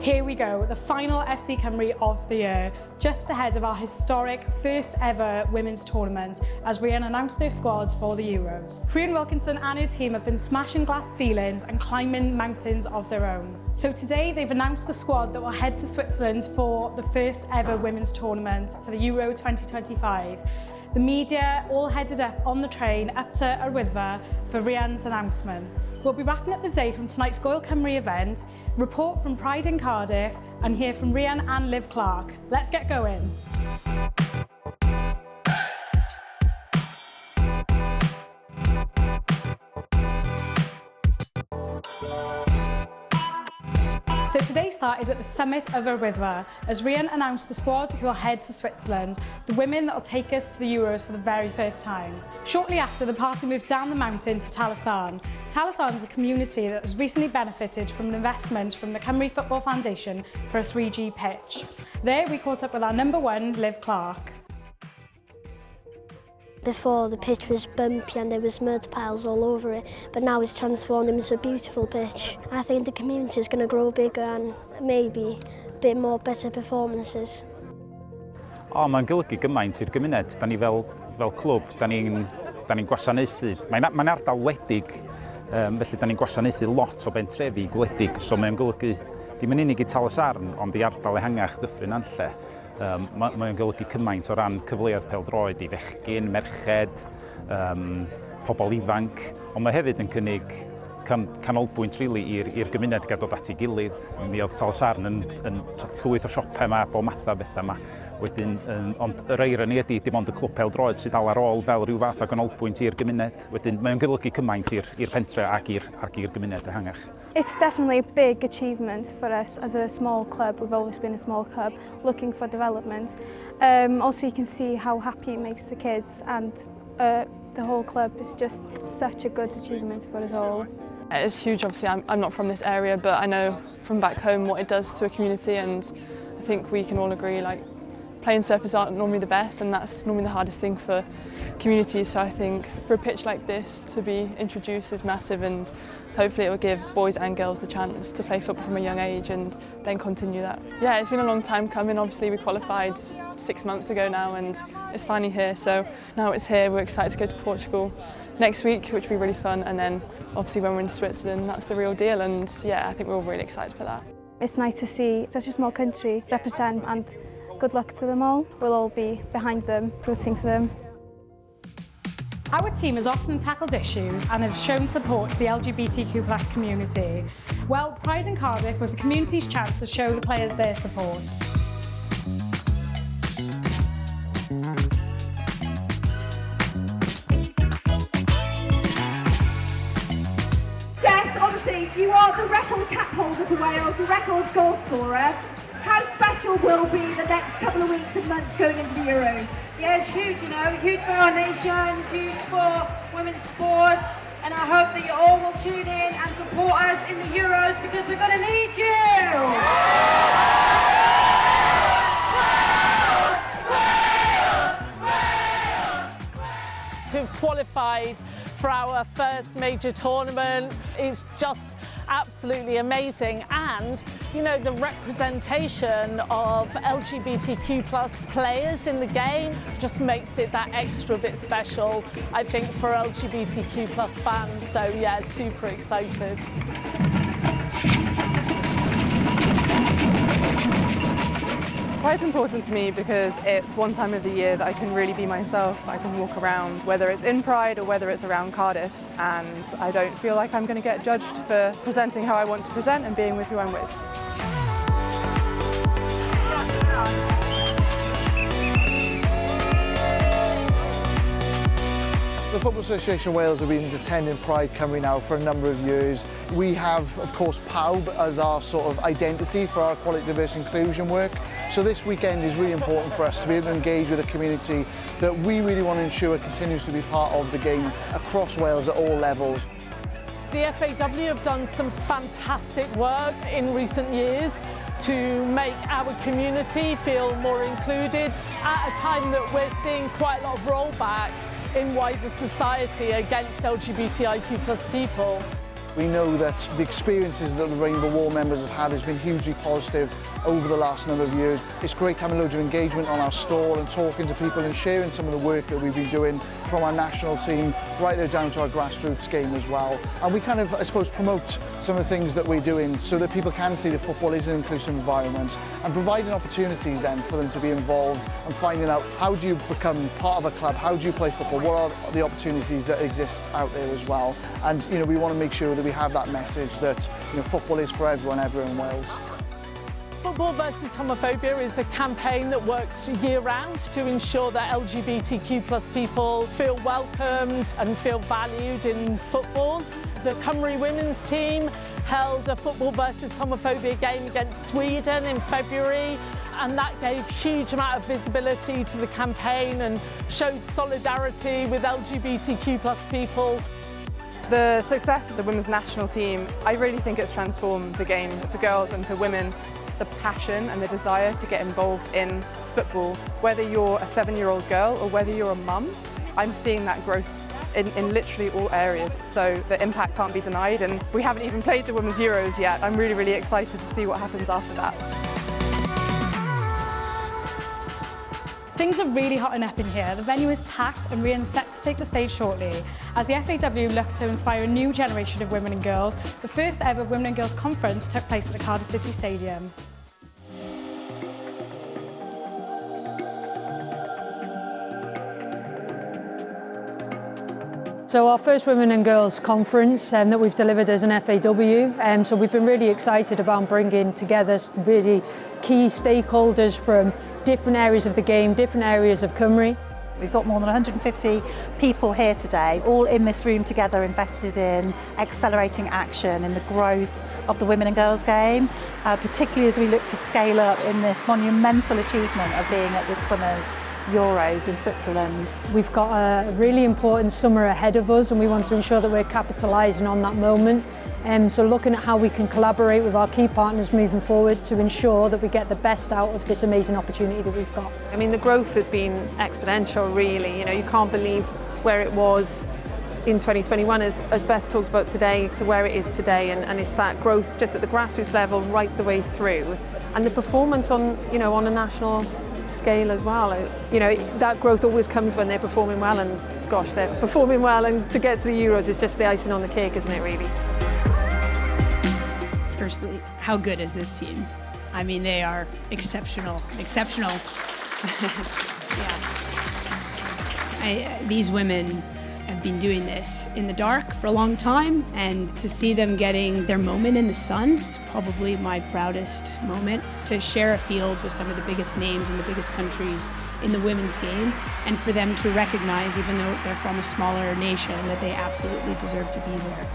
Here we go, the final FC Cymru of the year, just ahead of our historic first ever women's tournament as Rhian announced their squads for the Euros. Rhian Wilkinson and her team have been smashing glass ceilings and climbing mountains of their own. So today they've announced the squad that will head to Switzerland for the first ever women's tournament for the Euro 2025. The media all headed up on the train up to Yr Wyddfa for Rhian's announcement. We'll be wrapping up the day from tonight's Goil Cymru event, report from Pride in Cardiff and hear from Rhian and Liv Clark. Let's get going. So today started at the summit of Yr Wyddfa as Rhian announced the squad who will head to Switzerland, the women that will take us to the Euros for the very first time. Shortly after, the party moved down the mountain to Talysarn. Talysarn is a community that has recently benefited from an investment from the Cymru Football Foundation for a 3G pitch. There we caught up with our number one, Liv Clark. Before the pitch was bumpy and there was mud piles all over it, but now it's transformed into a beautiful pitch. I think the community is going to grow bigger and maybe a bit more better performances. Mae'n golygu gymaint i'r gymuned. Da ni fel clwb, da ni'n gwasanaethu. Mae'n ardal wledig, felly da ni'n gwasanaethu lot o bentrefi gwledig, so mae'n golygu dim yn unig i Talysarn, ond i ardal ehangach Dyffryn Nanlle. Mae'n golygu cymaint o ran cyfleoedd pêl-droed i fechgyn, merched, pobl ifanc, ond mae hefyd yn cynnig canolbwynt rili i'r gymuned gael dod at ei gilydd. Mi oedd Talysarn yn llwyth o siopau yma, bob matha bethau yma. Wedyn, ond yr eironi ydy dim ond y clwb pêl-droed sydd dal ar ôl fel rhyw fath o ganolbwynt i'r gymuned. Wedyn, mae'n golygu cymaint i'r pentre ac i'r gymuned ehangach. It's definitely a big achievement for us as a small club. We've always been a small club looking for development. Also you can see how happy it makes the kids and the whole club is just such a good achievement for us all. It's huge, obviously I'm not from this area, but I know from back home what it does to a community, and I think we can all agree playing surfaces aren't normally the best, and that's normally the hardest thing for communities. So I think for a pitch like this to be introduced is massive, and hopefully it will give boys and girls the chance to play football from a young age and then continue that. Yeah, it's been a long time coming. Obviously we qualified 6 months ago now and it's finally here. So now it's here, we're excited to go to Portugal next week, which will be really fun. And then obviously when we're in Switzerland, that's the real deal. And yeah, I think we're all really excited for that. It's nice to see such a small country represent, and good luck to them all. We'll all be behind them, rooting for them. Our team has often tackled issues and have shown support to the LGBTQ+ community. Well, Pride in Cardiff was the community's chance to show the players their support. Jess, obviously you are the record cap holder to Wales, the record goal scorer. How special will be the next couple of weeks and months going into the Euros? Yeah, it's huge, you know, huge for our nation, huge for women's sports, and I hope that you all will tune in and support us in the Euros because we're going to need you! To have qualified for our first major tournament is just absolutely amazing, and you know, the representation of LGBTQ+ players in the game just makes it that extra bit special, I think, for LGBTQ+ fans. So yeah, super excited. Pride's important to me because it's one time of the year that I can really be myself. I can walk around, whether it's in Pride or whether it's around Cardiff, and I don't feel like I'm going to get judged for presenting how I want to present and being with who I'm with. The Football Association Wales have been attending Pride Cymru now for a number of years. We have, of course, PAWB as our sort of identity for our quality, diversity, inclusion work. So this weekend is really important for us to be able to engage with a community that we really want to ensure continues to be part of the game across Wales at all levels. The FAW have done some fantastic work in recent years to make our community feel more included at a time that we're seeing quite a lot of rollback in wider society against LGBTIQ+ people. We know that the experiences that the Rainbow War members have had has been hugely positive over the last number of years. It's great having loads of engagement on our stall and talking to people and sharing some of the work that we've been doing from our national team right there down to our grassroots game as well. And we kind of, I suppose, promote some of the things that we're doing so that people can see that football is an inclusive environment and providing opportunities then for them to be involved and finding out how do you become part of a club, how do you play football, what are the opportunities that exist out there as well. And we want to make sure that we have that message that football is for everyone in Wales. Football versus Homophobia is a campaign that works year-round to ensure that LGBTQ+ people feel welcomed and feel valued in football. The Cymru women's team held a Football versus Homophobia game against Sweden in February, and that gave huge amount of visibility to the campaign and showed solidarity with LGBTQ+ people. The success of the women's national team, I really think it's transformed the game for girls and for women. The passion and the desire to get involved in football, whether you're a 7-year-old girl or whether you're a mum, I'm seeing that growth in literally all areas. So the impact can't be denied, and we haven't even played the Women's Euros yet. I'm really, really excited to see what happens after that. Things are really hotting up in here. The venue is packed and Rhiann's set to take the stage shortly as the FAW look to inspire a new generation of women and girls. The first ever Women and Girls Conference took place at the Cardiff City Stadium. So our first Women and Girls Conference that we've delivered as an FAW, so we've been really excited about bringing together really key stakeholders from different areas of the game, different areas of Cymru. We've got more than 150 people here today, all in this room together, invested in accelerating action in the growth of the women and girls game, particularly as we look to scale up in this monumental achievement of being at this summer's Euros in Switzerland. We've got a really important summer ahead of us and we want to ensure that we're capitalising on that moment. So looking at how we can collaborate with our key partners moving forward to ensure that we get the best out of this amazing opportunity that we've got. I mean, the growth has been exponential, really. You can't believe where it was in 2021, as Beth talked about today, to where it is today, and it's that growth just at the grassroots level right the way through. And the performance on, on a national scale as well. That growth always comes when they're performing well, and gosh, they're performing well, and to get to the Euros is just the icing on the cake, isn't it, really? Firstly, how good is this team? I mean, they are exceptional. These women have been doing this in the dark for a long time, and to see them getting their moment in the sun is probably my proudest moment. To share a field with some of the biggest names in the biggest countries in the women's game, and for them to recognize, even though they're from a smaller nation, that they absolutely deserve to be there.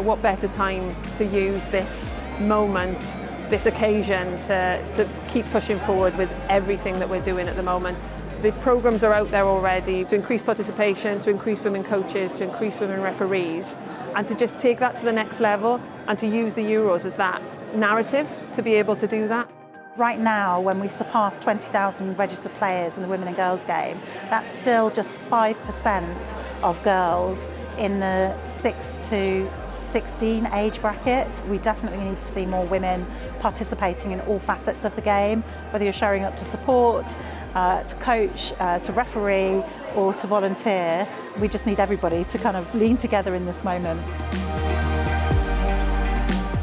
What better time to use this moment, this occasion, to keep pushing forward with everything that we're doing at the moment. The programmes are out there already to increase participation, to increase women coaches, to increase women referees, and to just take that to the next level and to use the Euros as that narrative to be able to do that. Right now, when we surpass 20,000 registered players in the women and girls game, that's still just 5% of girls in the 6 to 16 age bracket. We definitely need to see more women participating in all facets of the game, whether you're showing up to support, to coach, to referee, or to volunteer. We just need everybody to kind of lean together in this moment.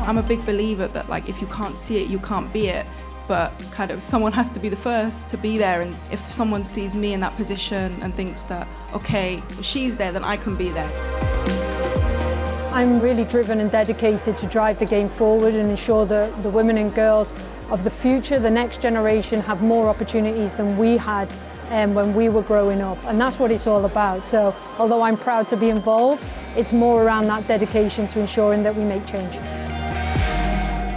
I'm a big believer that if you can't see it, you can't be it. But kind of someone has to be the first to be there, and if someone sees me in that position and thinks that, okay, if she's there, then I can be there. I'm really driven and dedicated to drive the game forward and ensure that the women and girls of the future, the next generation, have more opportunities than we had when we were growing up. And that's what it's all about. So although I'm proud to be involved, it's more around that dedication to ensuring that we make change.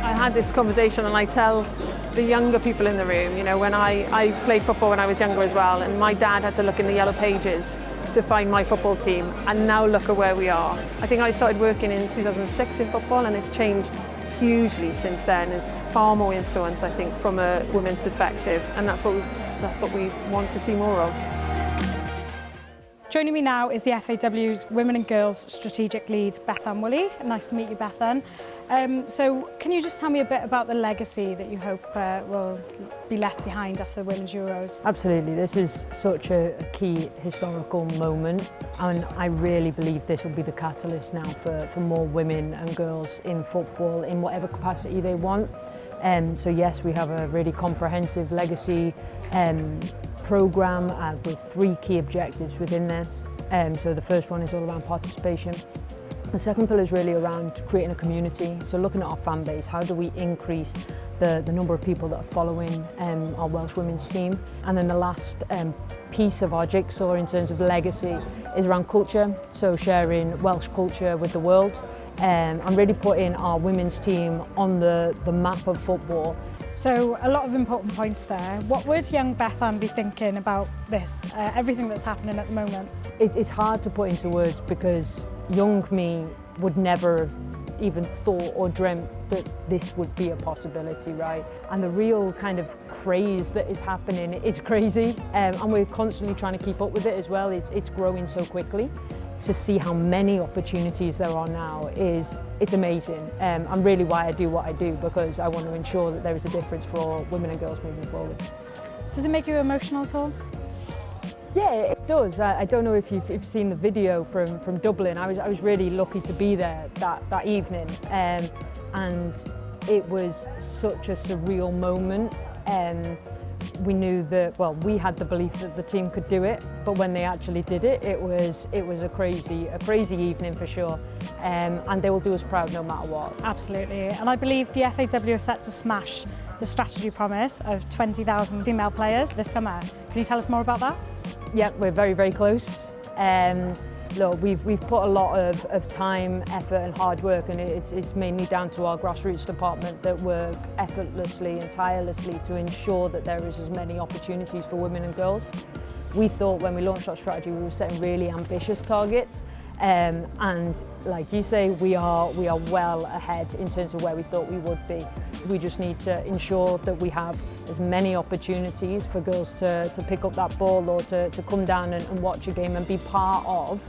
I had this conversation, and I tell the younger people in the room, when I played football when I was younger as well, and my dad had to look in the yellow pages to find my football team, and now look at where we are. I think I started working in 2006 in football, and it's changed hugely since then. There's far more influence, I think, from a women's perspective, and that's what we want to see more of. Joining me now is the FAW's Women and Girls Strategic Lead, Bethan Woolley. Nice to meet you, Bethan. So can you just tell me a bit about the legacy that you hope will be left behind after the Women's Euros? Absolutely, this is such a key historical moment, and I really believe this will be the catalyst now for more women and girls in football in whatever capacity they want. So yes, we have a really comprehensive legacy programme with 3 key objectives within there. So the first one is all around participation. The second pillar is really around creating a community. So looking at our fan base, how do we increase the number of people that are following our Welsh women's team? And then the last piece of our jigsaw in terms of legacy is around culture. So sharing Welsh culture with the world and really putting our women's team on the map of football. So a lot of important points there. What would young Bethan be thinking about this, everything that's happening at the moment? It's hard to put into words because young me would never have even thought or dreamt that this would be a possibility, right? And the real kind of craze that is happening is crazy, and we're constantly trying to keep up with it as well. It's growing so quickly. To see how many opportunities there are now it's amazing, and really why I do what I do, because I want to ensure that there is a difference for women and girls moving forward. Does it make you emotional at all? Yeah, it does. I don't know if you've seen the video from Dublin. I was really lucky to be there that evening, and it was such a surreal moment. We knew that, well, we had the belief that the team could do it, but when they actually did it, it was a crazy evening for sure. And they will do us proud no matter what. Absolutely, and I believe the FAW are set to smash the strategy promise of 20,000 female players this summer. Can you tell us more about that? Yeah, we're very, very close. Look, we've put a lot of time, effort and hard work, and it's mainly down to our grassroots department that work effortlessly and tirelessly to ensure that there is as many opportunities for women and girls. We thought when we launched our strategy we were setting really ambitious targets, and like you say, we are well ahead in terms of where we thought we would be. We just need to ensure that we have as many opportunities for girls to pick up that ball or to come down and watch a game and be part of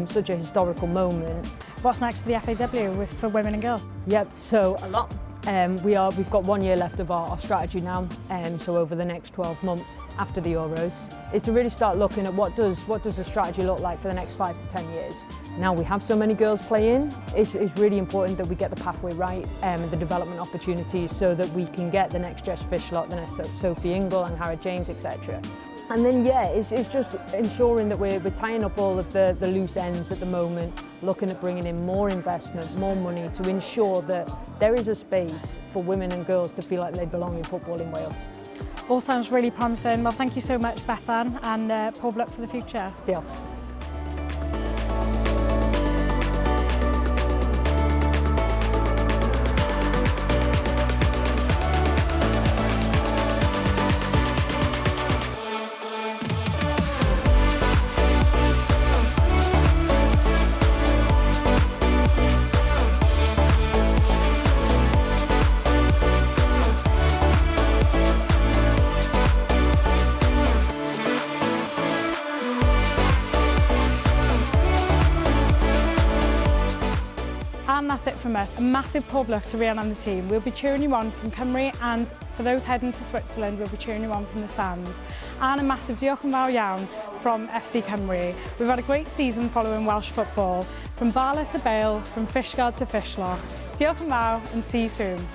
such a historical moment. What's next for the FAW for women and girls? Yep, so a lot. We've got 1 year left of our strategy now, so over the next 12 months after the Euros is to really start looking at what does the strategy look like for the next 5 to 10 years. Now we have so many girls playing, it's really important that we get the pathway right and the development opportunities so that we can get the next Jess Fishlock, the next Sophie Ingle and Harriet James, etc. And then yeah, it's just ensuring that we're tying up all of the loose ends at the moment, looking at bringing in more investment, more money to ensure that there is a space for women and girls to feel like they belong in football in Wales. All sounds really promising. Well, thank you so much, Bethan, and poor luck for the future. Deal. And that's it from us. A massive pob luck to Rhian and the team. We'll be cheering you on from Cymru, and for those heading to Switzerland, we'll be cheering you on from the stands. And a massive diolch yn fawr iawn from FC Cymru. We've had a great season following Welsh football, from Bala to Bale, from Fishguard to Fishlock. Diolch yn fawr and see you soon.